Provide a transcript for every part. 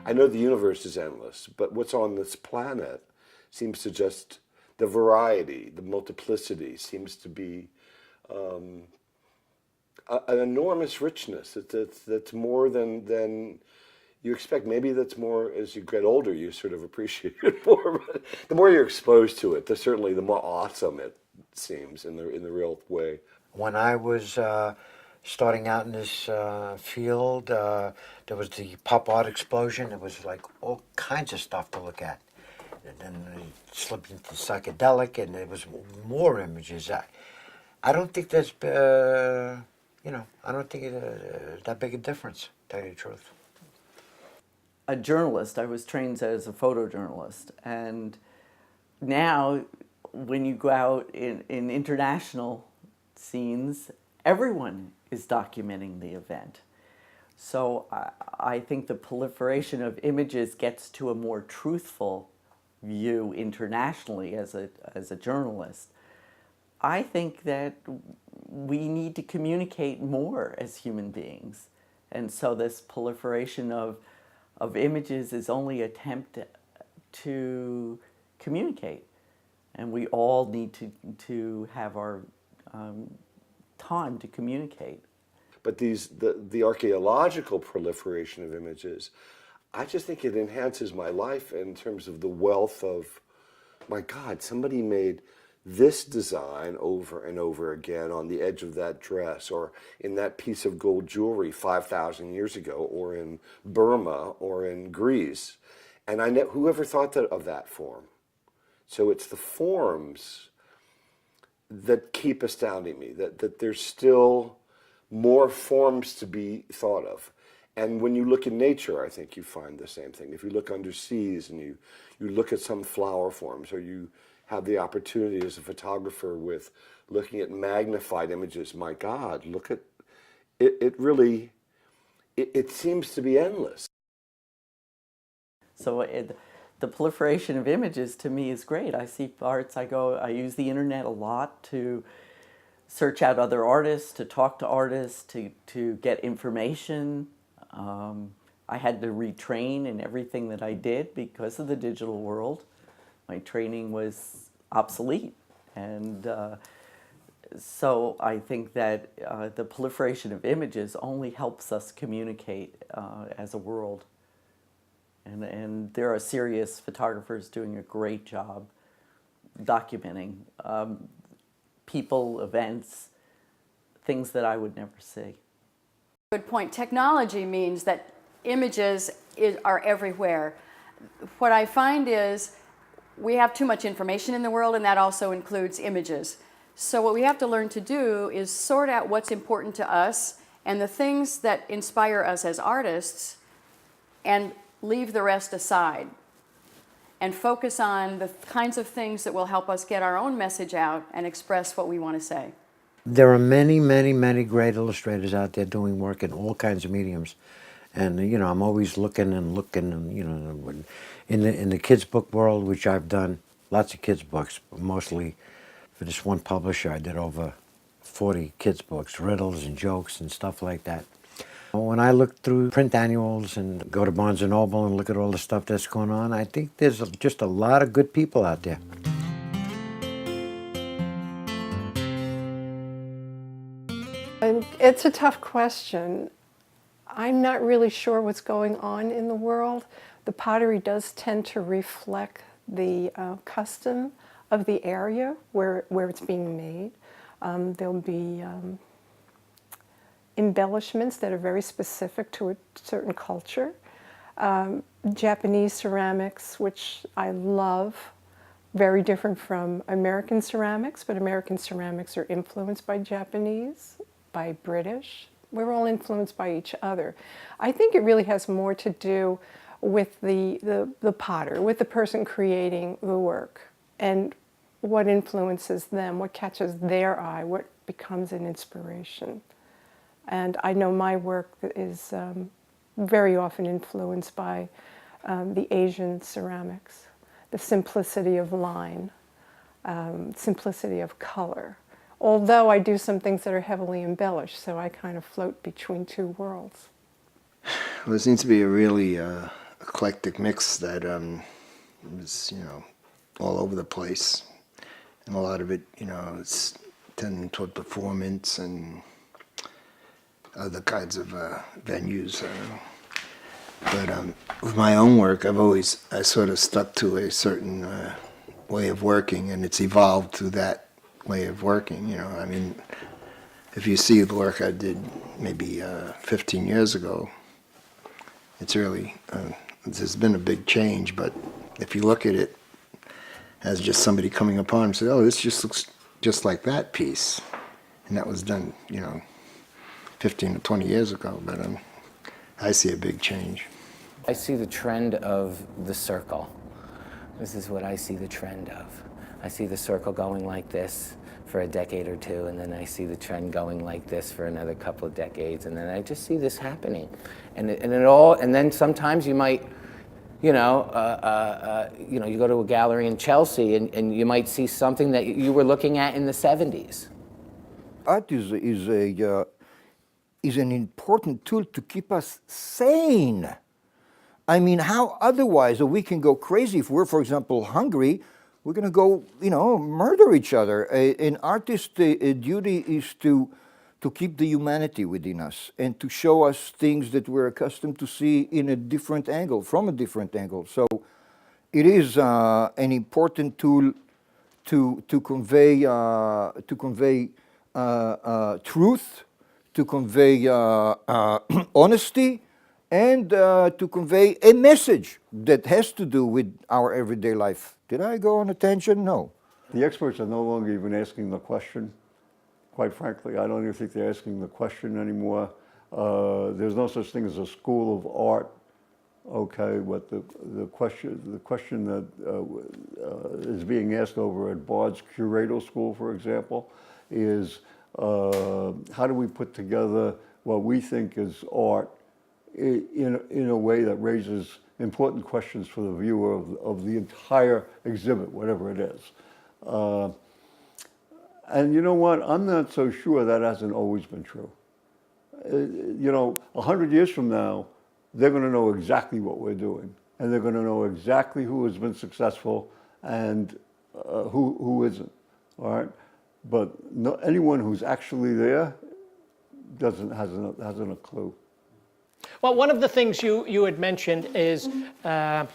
I know the universe is endless, but what's on this planet seems to just, the variety, the multiplicity seems to be an enormous richness. That's more than you expect. Maybe that's more as you get older, you sort of appreciate it more. But the more you're exposed to it, certainly the more awesome it seems in the real way. When I was starting out in this field, there was the pop art explosion. There was like all kinds of stuff to look at. And then it slipped into psychedelic, and there was more images. I don't think there's, I don't think it's that big a difference, to tell you the truth. A journalist. I was trained as a photojournalist, and now when you go out in international scenes, everyone is documenting the event. So I think the proliferation of images gets to a more truthful view internationally as a journalist. I think that we need to communicate more as human beings, and so this proliferation of images is only an attempt to communicate, and we all need to have our time to communicate. But the archaeological proliferation of images, I just think it enhances my life in terms of the wealth of, my God, somebody made this design over and over again on the edge of that dress, or in that piece of gold jewelry 5,000 years ago, or in Burma, or in Greece. And whoever thought of that form? So it's the forms that keep astounding me, that there's still more forms to be thought of. And when you look in nature, I think you find the same thing. If you look underseas and you look at some flower forms, or you have the opportunity as a photographer with looking at magnified images, my God, look at it. It seems to be endless. So the proliferation of images to me is great. I see arts, I use the internet a lot to search out other artists, to talk to artists, to get information. I had to retrain in everything that I did because of the digital world. My training was obsolete, and so I think that the proliferation of images only helps us communicate as a world. And there are serious photographers doing a great job documenting people, events, things that I would never see. Good point. Technology means that images are everywhere. What I find is we have too much information in the world, and that also includes images. So what we have to learn to do is sort out what's important to us and the things that inspire us as artists, and leave the rest aside, and focus on the kinds of things that will help us get our own message out and express what we want to say. There are many, many, many great illustrators out there doing work in all kinds of mediums. And, I'm always looking, and, in the kids' book world, which I've done lots of kids' books, but mostly for this one publisher, I did over 40 kids' books, riddles and jokes and stuff like that. When I look through print annuals and go to Barnes & Noble and look at all the stuff that's going on, I think there's just a lot of good people out there. And it's a tough question. I'm not really sure what's going on in the world. The pottery does tend to reflect the custom of the area where it's being made. There'll be embellishments that are very specific to a certain culture. Japanese ceramics, which I love, very different from American ceramics, but American ceramics are influenced by Japanese, by British. We're all influenced by each other. I think it really has more to do with the potter, with the person creating the work, and what influences them, what catches their eye, what becomes an inspiration. And I know my work is very often influenced by the Asian ceramics, the simplicity of line, simplicity of color. Although I do some things that are heavily embellished, so I kind of float between two worlds. Well, there seems to be a really eclectic mix that was, all over the place. And a lot of it, it's tending toward performance and other kinds of venues. But with my own work, I sort of stuck to a certain way of working, and it's evolved through that way of working. I mean, if you see the work I did maybe 15 years ago, it's really, there's been a big change, but if you look at it as just somebody coming upon and say, oh, this just looks just like that piece, and that was done, 15 or 20 years ago, but I see a big change. I see the trend of the circle. This is what I see the trend of. I see the circle going like this for a decade or two, and then I see the trend going like this for another couple of decades, and then I just see this happening. And then sometimes you might, you go to a gallery in Chelsea and you might see something that you were looking at in the 70s. Art is an important tool to keep us sane. I mean, how otherwise we can go crazy if we're, for example, hungry, we're going to go, murder each other. An artist's duty is to keep the humanity within us and to show us things that we're accustomed to see in a different angle, from a different angle. So it is an important tool to convey truth, to convey honesty, and to convey a message that has to do with our everyday life. Did I go on a tangent? No. The experts are no longer even asking the question. Quite frankly, I don't even think they're asking the question anymore. There's no such thing as a school of art. Okay, but the question that is being asked over at Bard's Curatorial School, for example, is how do we put together what we think is art in a way that raises important questions for the viewer of the entire exhibit, whatever it is. And you know what? I'm not so sure that hasn't always been true. 100 years from now, they're going to know exactly what we're doing, and they're going to know exactly who has been successful and who isn't. All right, but anyone who's actually there hasn't a clue. Well, one of the things you had mentioned is how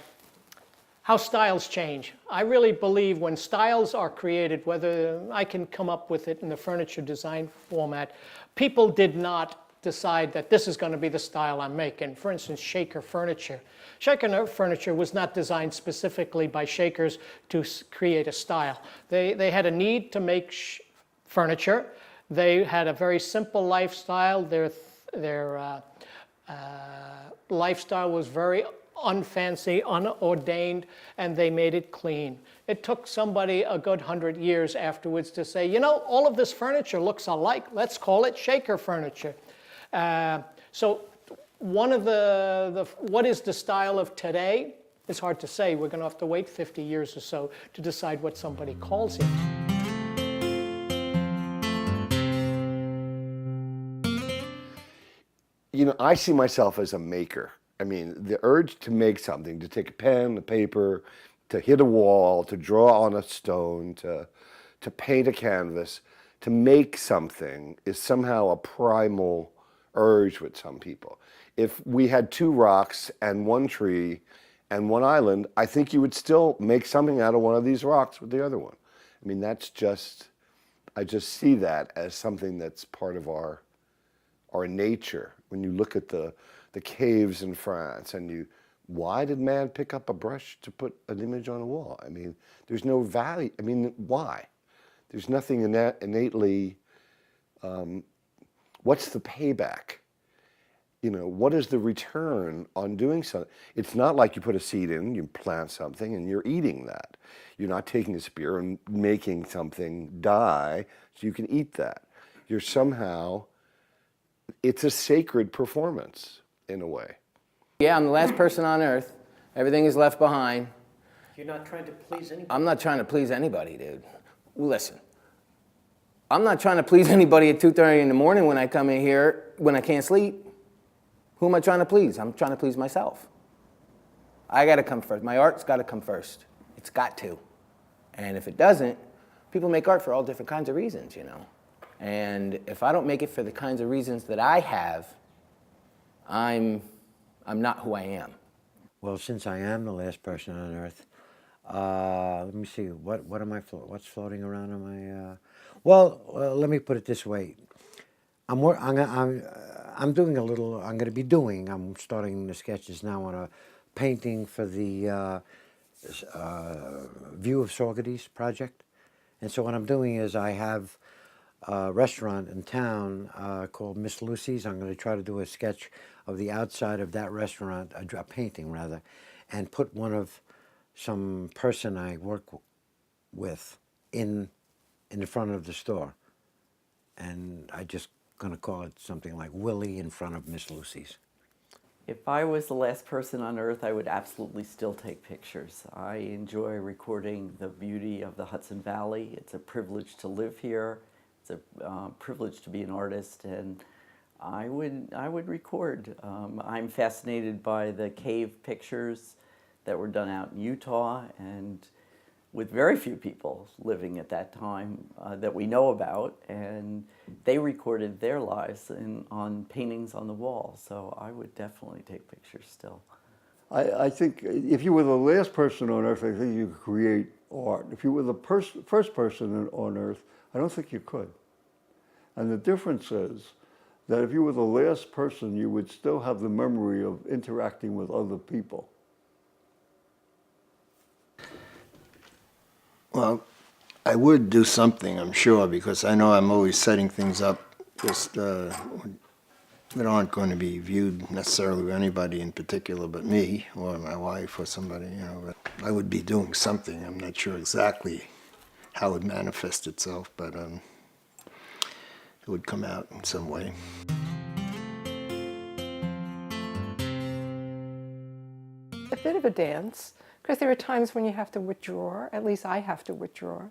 styles change. I really believe when styles are created, whether I can come up with it in the furniture design format, people did not decide that this is going to be the style I'm making. For instance, shaker furniture. Shaker furniture was not designed specifically by shakers to create a style. They had a need to make furniture. They had a very simple lifestyle. Their lifestyle was very unfancy, unordained, and they made it clean. It took somebody a good 100 years afterwards to say, all of this furniture looks alike. Let's call it shaker furniture. So one of what is the style of today? It's hard to say. We're going to have to wait 50 years or so to decide what somebody calls it. I see myself as a maker. I mean, the urge to make something, to take a pen, a paper, to hit a wall, to draw on a stone, to paint a canvas, to make something is somehow a primal urge with some people. If we had two rocks and one tree and one island, I think you would still make something out of one of these rocks with the other one. I mean, I just see that as something that's part of our nature. When you look at the caves in France and why did man pick up a brush to put an image on a wall? I mean, there's no value. I mean, why? There's nothing innately, what's the payback? What is the return on doing something? It's not like you put a seed in, you plant something, and you're eating that. You're not taking a spear and making something die so you can eat that. You're somehow, it's a sacred performance in a way. Yeah, I'm the last person on earth. Everything is left behind. You're not trying to please anybody. I'm not trying to please anybody, dude. Listen, I'm not trying to please anybody at 2:30 in the morning when I come in here when I can't sleep. Who am I trying to please? I'm trying to please myself. I got to come first. My art's got to come first. It's got to. And if it doesn't, people make art for all different kinds of reasons, you know. And if I don't make it for the kinds of reasons that I have, I'm not who I am. Well, since I am the last person on Earth, let me see. What am I? What's floating around on my? Well, let me put it this way. I'm doing a little. I'm starting the sketches now on a painting for the View of Saugerties project. And so what I'm doing is I have a restaurant in town called Miss Lucy's. I'm going to try to do a sketch of the outside of that restaurant, a painting rather, and put some person I work with in the front of the store. And I just going to call it something like Willie in front of Miss Lucy's. If I was the last person on Earth, I would absolutely still take pictures. I enjoy recording the beauty of the Hudson Valley. It's a privilege to live here. It's a privilege to be an artist, and I would record. I'm fascinated by the cave pictures that were done out in Utah, and with very few people living at that time that we know about, and they recorded their lives on paintings on the wall. So I would definitely take pictures still. I think if you were the last person on Earth, I think you could create art. If you were the first person on Earth, I don't think you could. And the difference is that if you were the last person, you would still have the memory of interacting with other people. Well, I would do something, I'm sure, because I know I'm always setting things up just that aren't going to be viewed necessarily by anybody in particular but me or my wife or somebody, you know. But I would be doing something. I'm not sure exactly how it would manifest itself, but it would come out in some way. A bit of a dance, because there are times when you have to withdraw. At least I have to withdraw.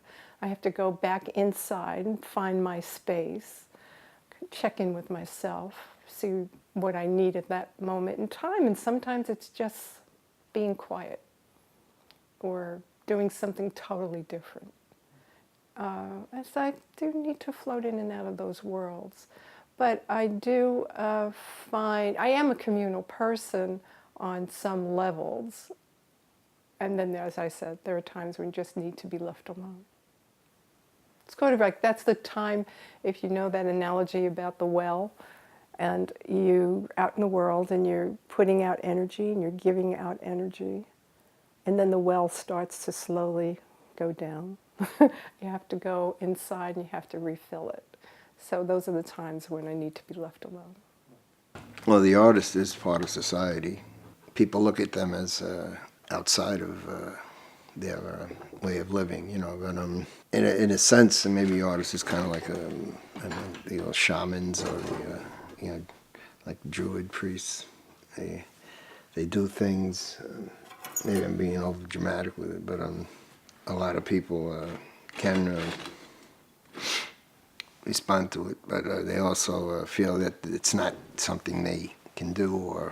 I have to go back inside and find my space, check in with myself, see what I need at that moment in time. And sometimes it's just being quiet or doing something totally different. As I do need to float in and out of those worlds. But I do find, I am a communal person on some levels. And then, as I said, there are times when you just need to be left alone. It's kind of like, that's the time, if you know that analogy about the well, and you out in the world and you're putting out energy and you're giving out energy, and then the well starts to slowly go down. You have to go inside and you have to refill it. So those are the times when I need to be left alone. Well, the artist is part of society. People look at them as outside of their way of living, you know. But in a sense, maybe artists is kind of like the shamans or the like druid priests. They do things. Maybe I'm being over dramatic with it, but a lot of people can respond to it, but they also feel that it's not something they can do.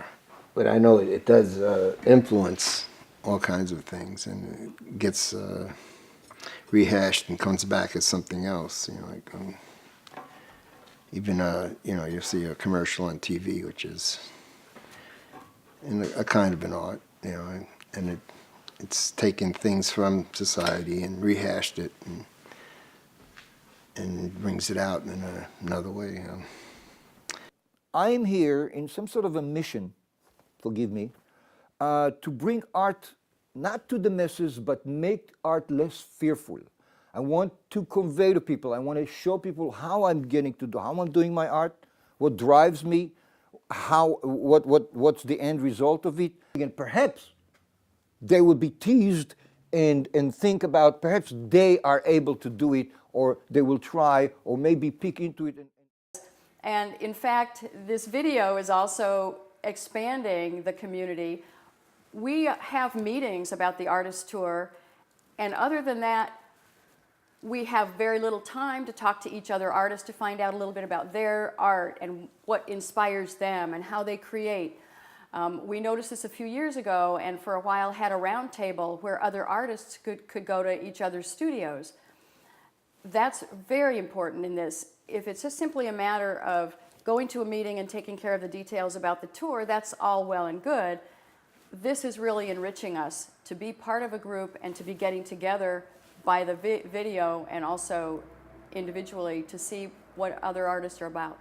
But I know it does influence all kinds of things, and it gets rehashed and comes back as something else. You know, like even you know, you see a commercial on TV, which is a kind of an art, you know, and it's taken things from society and rehashed it and brings it out in another way. You know. I am here in some sort of a mission, forgive me, to bring art not to the masses, but make art less fearful. I want to convey to people, I want to show people how I'm getting to do, how I'm doing my art, what drives me, what's the end result of it. And perhaps they will be teased and think about, perhaps they are able to do it, or they will try, or maybe peek into it. And in fact, this video is also expanding the community. We have meetings about the artist tour, and other than that, we have very little time to talk to each other artists to find out a little bit about their art and what inspires them and how they create. We noticed this a few years ago, and for a while had a round table where other artists could go to each other's studios. That's very important in this. If it's just simply a matter of going to a meeting and taking care of the details about the tour, that's all well and good. This is really enriching us to be part of a group and to be getting together by the video and also individually to see what other artists are about.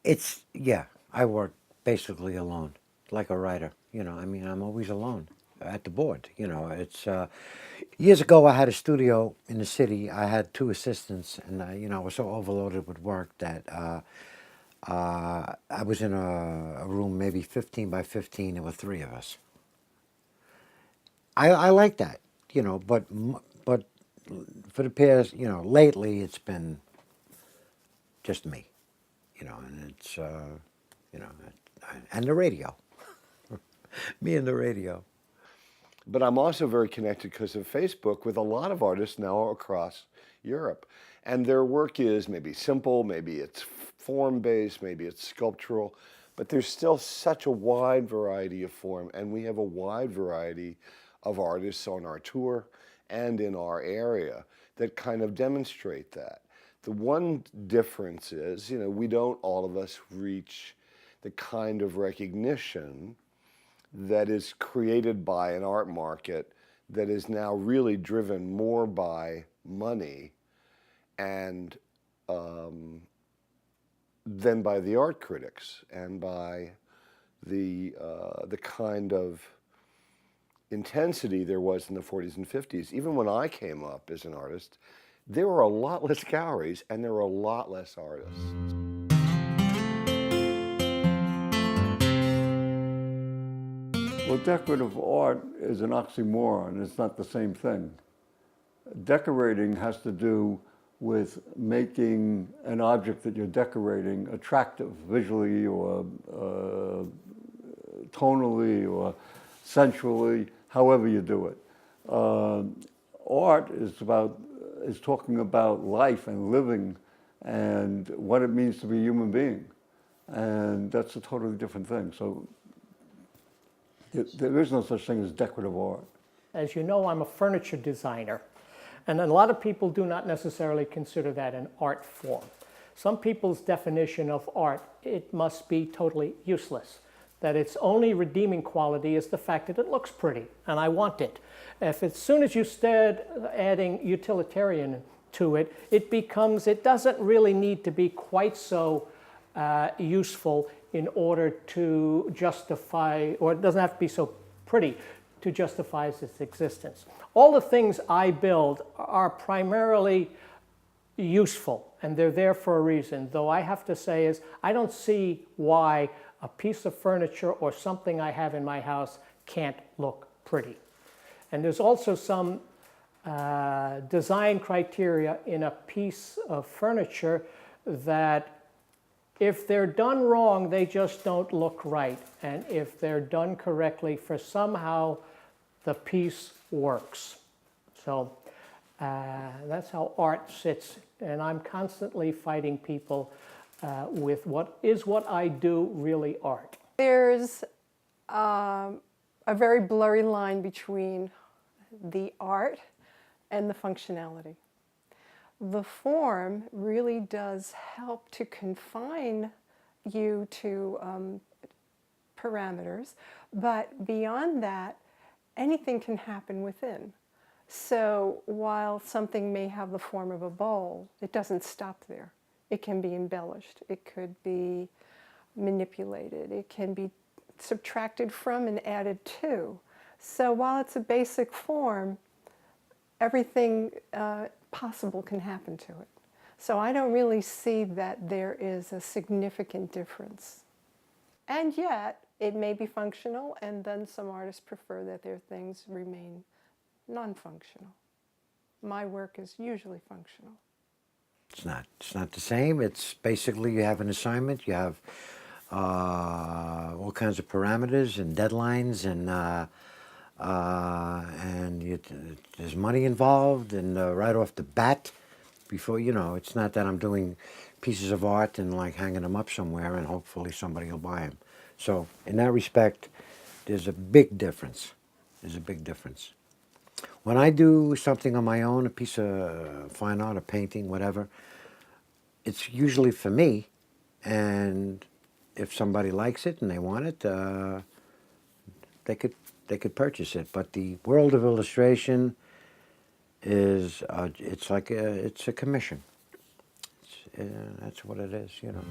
It's, yeah, I work basically alone, like a writer. You know, I mean, I'm always alone at the board. You know, it's, years ago I had a studio in the city. I had 2 assistants, and, you know, I was so overloaded with work that I was in a room maybe 15 by 15. There were 3 of us. I like that, you know, but for the past, you know, lately it's been just me, you know, and it's, you know, and the radio, me and the radio. But I'm also very connected because of Facebook with a lot of artists now across Europe. And their work is maybe simple, maybe it's form-based, maybe it's sculptural, but there's still such a wide variety of form, and we have a wide variety of artists on our tour and in our area that kind of demonstrate that. The one difference is, you know, we don't all of us reach the kind of recognition that is created by an art market that is now really driven more by money and than by the art critics and by the kind of intensity there was in the 40s and 50s. Even when I came up as an artist, there were a lot less galleries and there were a lot less artists. Well, decorative art is an oxymoron. It's not the same thing. Decorating has to do with making an object that you're decorating attractive visually or tonally or sensually, however you do it. Art is talking about life and living and what it means to be a human being. And that's a totally different thing. So there is no such thing as decorative art. As you know, I'm a furniture designer, and a lot of people do not necessarily consider that an art form. Some people's definition of art, it must be totally useless, that its only redeeming quality is the fact that it looks pretty, and I want it. If as soon as you start adding utilitarian to it, it doesn't really need to be quite so useful in order to justify, or it doesn't have to be so pretty to justify its existence. All the things I build are primarily useful, and they're there for a reason, though I have to say is I don't see why a piece of furniture or something I have in my house can't look pretty. And there's also some design criteria in a piece of furniture that if they're done wrong, they just don't look right. And if they're done correctly, for somehow the piece works. So that's how art sits. And I'm constantly fighting people with what I do really art. There's a very blurry line between the art and the functionality. The form really does help to confine you to parameters, but beyond that, anything can happen within. So while something may have the form of a bowl, it doesn't stop there. It can be embellished, it could be manipulated, it can be subtracted from and added to. So while it's a basic form, everything possible can happen to it. So I don't really see that there is a significant difference. And yet, it may be functional, and then some artists prefer that their things remain non-functional. My work is usually functional. It's not the same. It's basically you have an assignment, you have all kinds of parameters and deadlines, and there's money involved, and right off the bat, before, you know, it's not that I'm doing pieces of art and like hanging them up somewhere and hopefully somebody will buy them. So in that respect, there's a big difference. There's a big difference. When I do something on my own, a piece of fine art, a painting, whatever, it's usually for me, and if somebody likes it and they want it, they could purchase it. But the world of illustration is it's a commission. That's what it is, you know.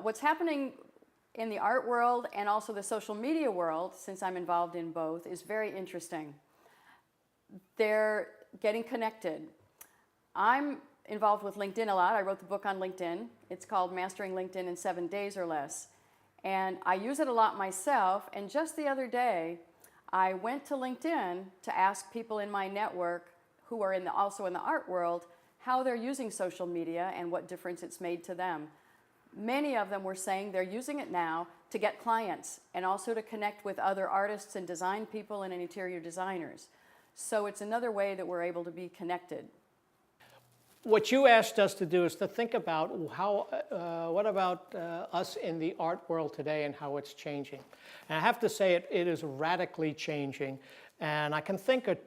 What's happening in the art world and also the social media world, since I'm involved in both, is very interesting. They're getting connected. I'm involved with LinkedIn a lot. I wrote the book on LinkedIn. It's called Mastering LinkedIn in 7 Days or Less. And I use it a lot myself. And just the other day, I went to LinkedIn to ask people in my network who are also in the art world how they're using social media and what difference it's made to them. Many of them were saying they're using it now to get clients and also to connect with other artists and design people and interior designers. So it's another way that we're able to be connected. What you asked us to do is to think about what about us in the art world today and how it's changing. And I have to say it is radically changing. And I can think of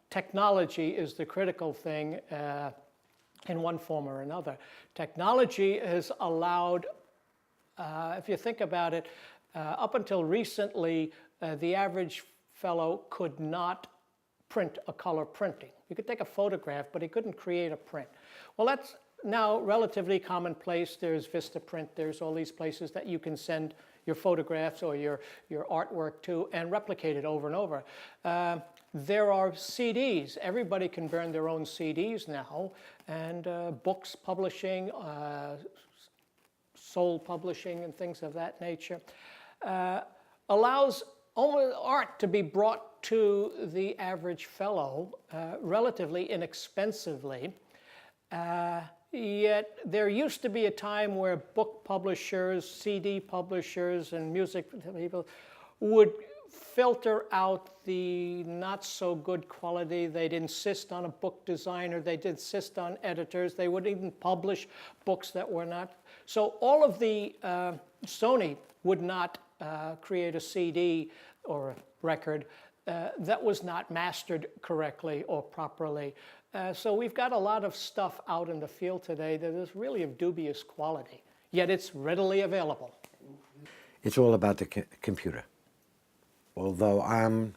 technology is the critical thing in one form or another. Technology has allowed, if you think about it, up until recently, the average fellow could not print a color printing. You could take a photograph, but he couldn't create a print. Well, that's now relatively commonplace. There's Vistaprint, there's all these places that you can send your photographs or your artwork to and replicate it over and over. There are CDs. Everybody can burn their own CDs now, and books publishing, soul publishing, and things of that nature allows art to be brought to the average fellow relatively inexpensively. Yet there used to be a time where book publishers, CD publishers, and music people would filter out the not so good quality. They'd insist on a book designer. They'd insist on editors. They would even publish books that were not. So all of the Sony would not create a CD or a record that was not mastered correctly or properly. So we've got a lot of stuff out in the field today that is really of dubious quality, yet it's readily available. It's all about the computer. Although I'm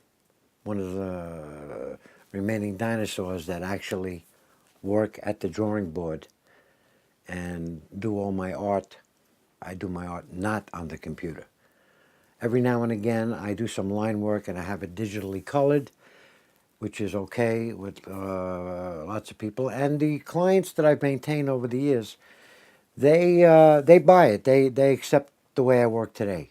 one of the remaining dinosaurs that actually work at the drawing board and do all my art, I do my art not on the computer. Every now and again I do some line work and I have it digitally colored, which is okay with lots of people. And the clients that I've maintained over the years, they buy it. They accept the way I work today.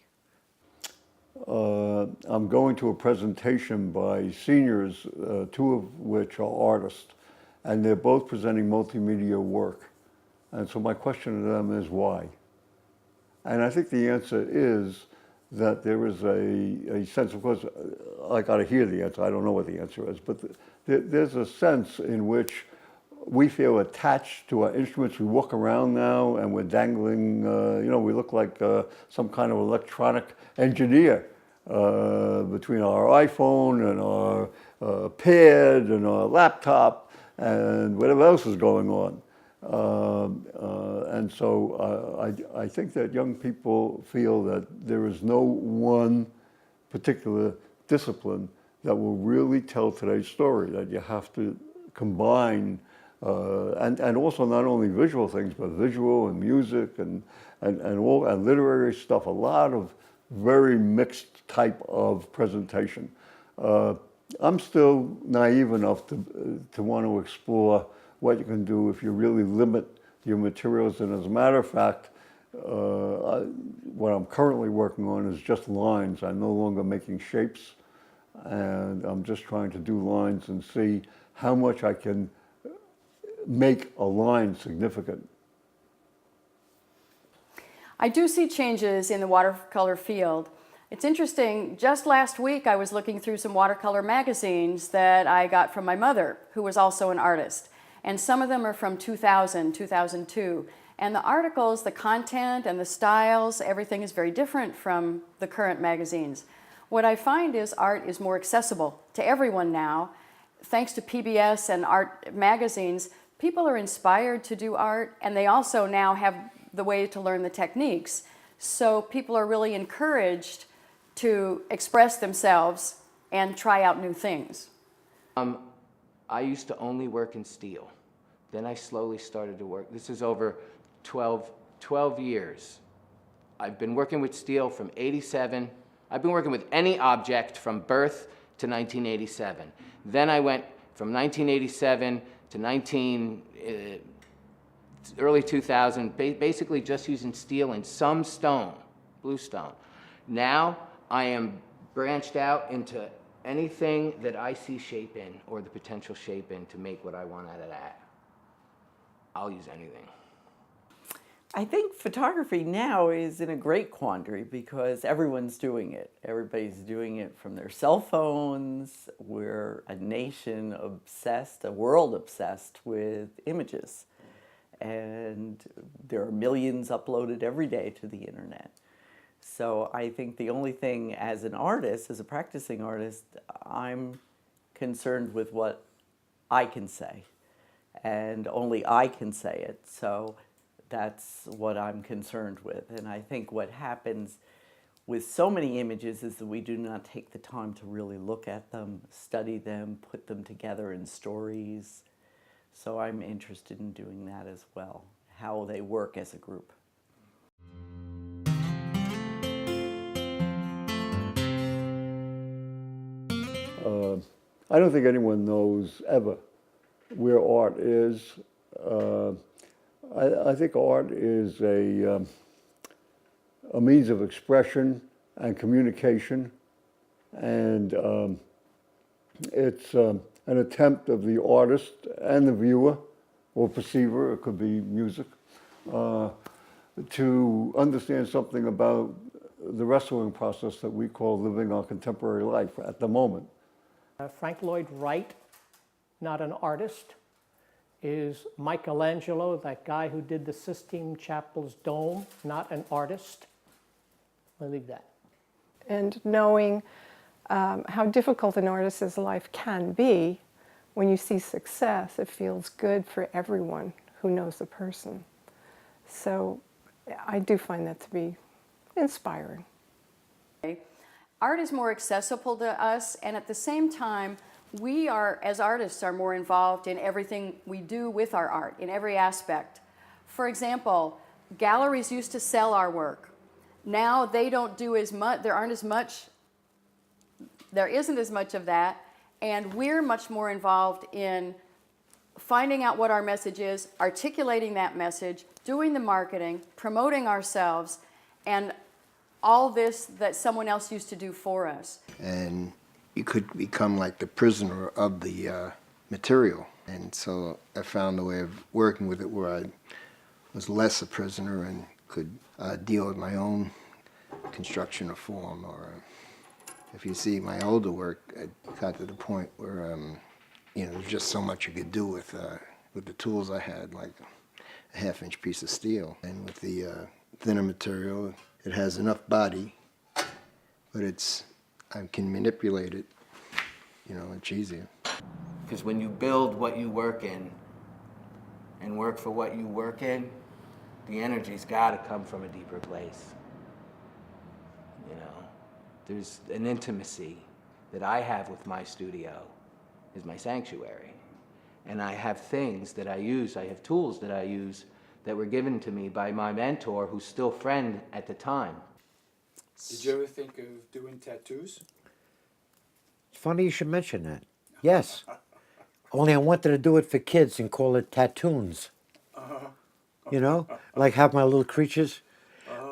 I'm going to a presentation by seniors, two of which are artists, and they're both presenting multimedia work. And so my question to them is why? And I think the answer is that there is a sense, of course, I got to hear the answer, I don't know what the answer is, but there's a sense in which we feel attached to our instruments. We walk around now and we're dangling, we look like some kind of electronic engineer between our iPhone and our pad and our laptop and whatever else is going on. And so I think that young people feel that there is no one particular discipline that will really tell today's story, that you have to combine and also not only visual things, but visual and music and literary stuff, a lot of very mixed type of presentation. I'm still naive enough to want to explore what you can do if you really limit your materials. And as a matter of fact, what I'm currently working on is just lines. I'm no longer making shapes, and I'm just trying to do lines and see how much I can make a line significant. I do see changes in the watercolor field. It's interesting, just last week I was looking through some watercolor magazines that I got from my mother, who was also an artist. And some of them are from 2000, 2002. And the articles, the content and the styles, everything is very different from the current magazines. What I find is art is more accessible to everyone now. Thanks to PBS and art magazines, people are inspired to do art, and they also now have the way to learn the techniques. So people are really encouraged to express themselves and try out new things. I used to only work in steel. Then I slowly started to work. This is over 12 years. I've been working with steel from 87. I've been working with any object from birth to 1987. Then I went from 1987 to early 2000, basically just using steel and some stone, blue stone. Now I am branched out into anything that I see shape in or the potential shape in to make what I want out of that. I'll use anything. I think photography now is in a great quandary because everyone's doing it. Everybody's doing it from their cell phones. We're a nation obsessed, a world obsessed with images. And there are millions uploaded every day to the internet. So I think the only thing as an artist, as a practicing artist, I'm concerned with what I can say. And only I can say it. So that's what I'm concerned with. And I think what happens with so many images is that we do not take the time to really look at them, study them, put them together in stories. So I'm interested in doing that as well, how they work as a group. I don't think anyone knows ever where art is. I think art is a means of expression and communication, and it's an attempt of the artist and the viewer or perceiver, it could be music, to understand something about the wrestling process that we call living our contemporary life at the moment. Frank Lloyd Wright, not an artist, is Michelangelo, that guy who did the Sistine Chapel's dome, not an artist. I'll leave that. And knowing how difficult an artist's life can be, when you see success, it feels good for everyone who knows the person. So I do find that to be inspiring. Art is more accessible to us, and at the same time, we are, as artists, are more involved in everything we do with our art, in every aspect. For example, galleries used to sell our work. Now they don't do as much, there isn't as much of that, and we're much more involved in finding out what our message is, articulating that message, doing the marketing, promoting ourselves, and all this that someone else used to do for us. And you could become like the prisoner of the material. And so I found a way of working with it where I was less a prisoner and could deal with my own construction of form. Or if you see my older work, I got to the point where there's just so much you could do with the tools I had, like a half-inch piece of steel. And with the thinner material, it has enough body, but I can manipulate it, it's easier. Because when you build what you work in and work for what you work in, the energy's got to come from a deeper place. There's an intimacy that I have with my studio, is my sanctuary. And I have things that I use, I have tools that I use that were given to me by my mentor, who's still friend at the time. Did you ever think of doing tattoos? It's funny you should mention that. Yes. Only I wanted to do it for kids and call it tattoons. Like have my little creatures.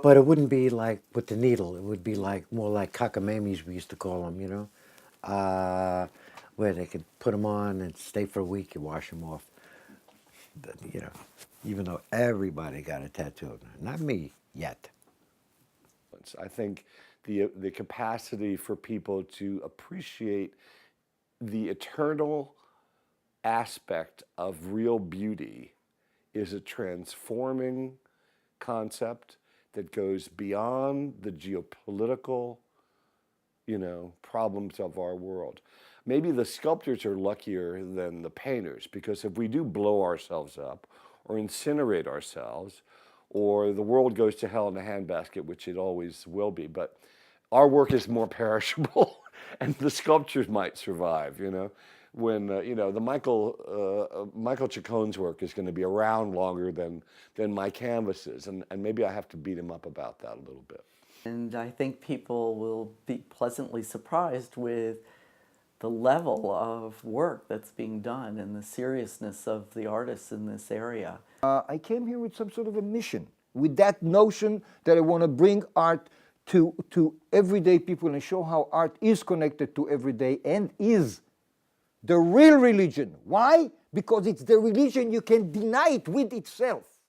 But it wouldn't be like with the needle. It would be like more like cockamamies, we used to call them, where they could put them on and stay for a week and wash them off. Even though everybody got a tattoo. Not me yet. I think the capacity for people to appreciate the eternal aspect of real beauty is a transforming concept that goes beyond the geopolitical, problems of our world. Maybe the sculptors are luckier than the painters, because if we do blow ourselves up or incinerate ourselves, or the world goes to hell in a handbasket, which it always will be, but our work is more perishable and the sculptures might survive, when the Michael Ciccione's work is going to be around longer than my canvases, and maybe I have to beat him up about that a little bit. And I think people will be pleasantly surprised with the level of work that's being done and the seriousness of the artists in this area. I came here with some sort of a mission, with that notion that I want to bring art to everyday people and show how art is connected to everyday and is the real religion. Why? Because it's the religion you can deny it with itself.